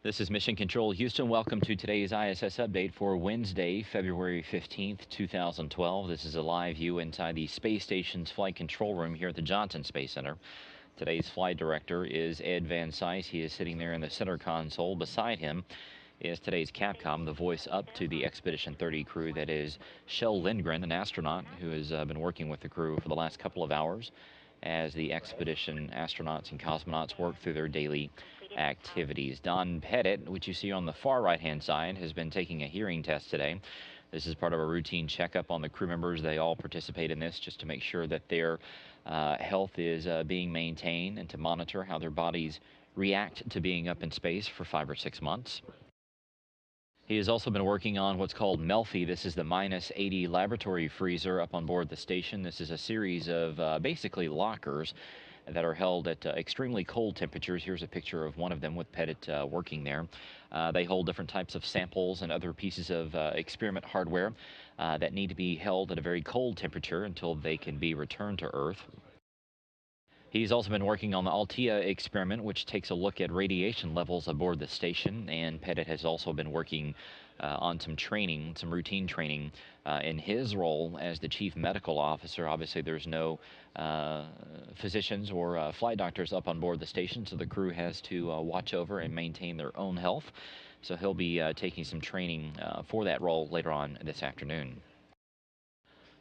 This is Mission Control Houston. Welcome to today's ISS update for Wednesday, February 15th, 2012. This is a live view inside the space station's flight control room here at the Johnson Space Center. Today's flight director is Ed Van Cise. He is sitting there in the center console. Beside him is today's Capcom, the voice up to the Expedition 30 crew. That is Shel Lindgren, an astronaut who has been working with the crew for the last couple of hours as the expedition astronauts and cosmonauts work through their daily activities. Don Pettit, which you see on the far right-hand side, has been taking a hearing test today. This is part of a routine checkup on the crew members. They all participate in this just to make sure that their health is being maintained and to monitor how their bodies react to being up in space for 5 or 6 months. He has also been working on what's called Melfi. This is the minus 80 laboratory freezer up on board the station. This is a series of basically lockers that are held at extremely cold temperatures. Here's a picture of one of them with Pettit working there. They hold different types of samples and other pieces of experiment hardware that need to be held at a very cold temperature until they can be returned to Earth. He's also been working on the Altea experiment, which takes a look at radiation levels aboard the station, and Pettit has also been working on some training, some routine training in his role as the chief medical officer. Obviously, there's no physicians or flight doctors up on board the station, so the crew has to watch over and maintain their own health. So he'll be taking some training for that role later on this afternoon.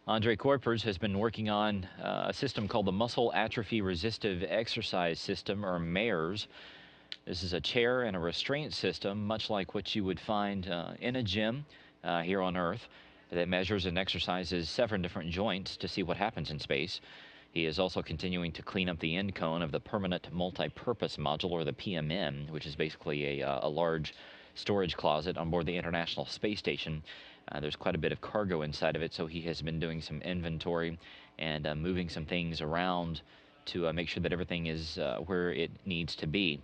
Andre Kuipers has been working on a system called the Muscle Atrophy Resistive Exercise System, or MARES. This is a chair and a restraint system, much like what you would find in a gym here on Earth, that measures and exercises 7 different joints to see what happens in space. He is also continuing to clean up the end cone of the Permanent Multi-Purpose Module, or the PMM, which is basically a large storage closet on board the International Space Station. There's quite a bit of cargo inside of it, so he has been doing some inventory and moving some things around to make sure that everything is where it needs to be.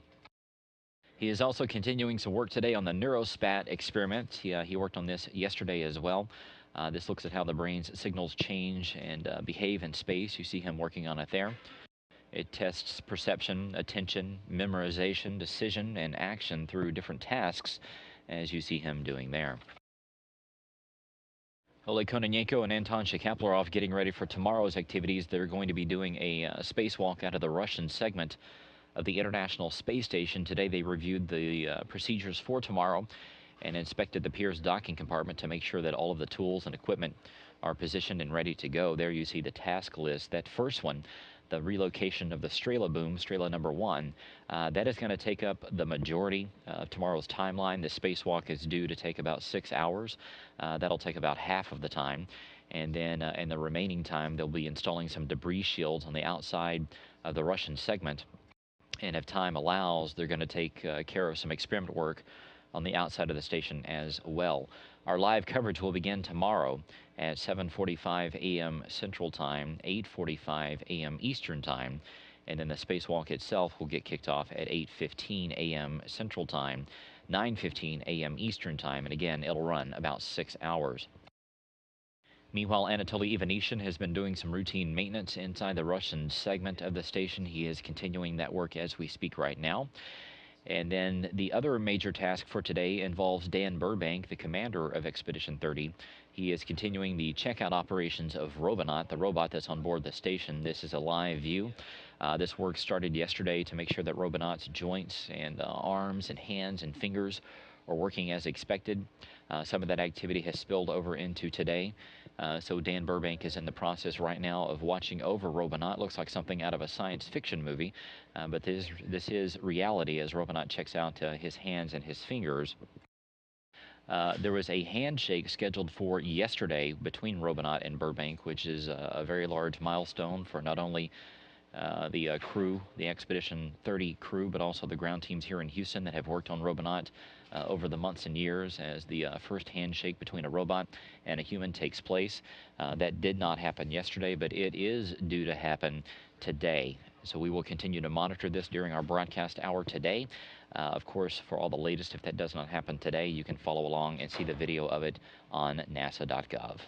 He is also continuing some work today on the NeuroSpat experiment. He worked on this yesterday as well. This looks at how the brain's signals change and behave in space. You see him working on it there. It tests perception, attention, memorization, decision, and action through different tasks, as you see him doing there. Oleg Kononenko and Anton Shkaplerov getting ready for tomorrow's activities. They're going to be doing a spacewalk out of the Russian segment of the International Space Station. Today they reviewed the procedures for tomorrow and inspected the Pirs docking compartment to make sure that all of the tools and equipment are positioned and ready to go. There you see the task list. That first one, the relocation of the Strela boom, Strela number 1, that is going to take up the majority of tomorrow's timeline. The spacewalk is due to take about 6 hours. That'll take about half of the time. And then in the remaining time, they'll be installing some debris shields on the outside of the Russian segment. And if time allows, they're going to take care of some experiment work on the outside of the station as well. Our live coverage will begin tomorrow at 7:45 a.m. Central Time, 8:45 a.m. Eastern Time, and then the spacewalk itself will get kicked off at 8:15 a.m. Central Time, 9:15 a.m. Eastern Time, and again, it'll run about 6 hours. Meanwhile, Anatoly Ivanishin has been doing some routine maintenance inside the Russian segment of the station. He is continuing that work as we speak right now. And then the other major task for today involves Dan Burbank, the commander of Expedition 30. He is continuing the checkout operations of Robonaut, the robot that's on board the station. This is a live view. This work started yesterday to make sure that Robonaut's joints and arms and hands and fingers are working as expected. Some of that activity has spilled over into today. So Dan Burbank is in the process right now of watching over Robonaut. Looks like something out of a science fiction movie, but this is reality as Robonaut checks out his hands and his fingers. There was a handshake scheduled for yesterday between Robonaut and Burbank, which is a very large milestone for not only the crew, the Expedition 30 crew, but also the ground teams here in Houston that have worked on Robonaut over the months and years as the first handshake between a robot and a human takes place. That did not happen yesterday, but it is due to happen today. So we will continue to monitor this during our broadcast hour today. Of course, for all the latest, if that does not happen today, you can follow along and see the video of it on nasa.gov.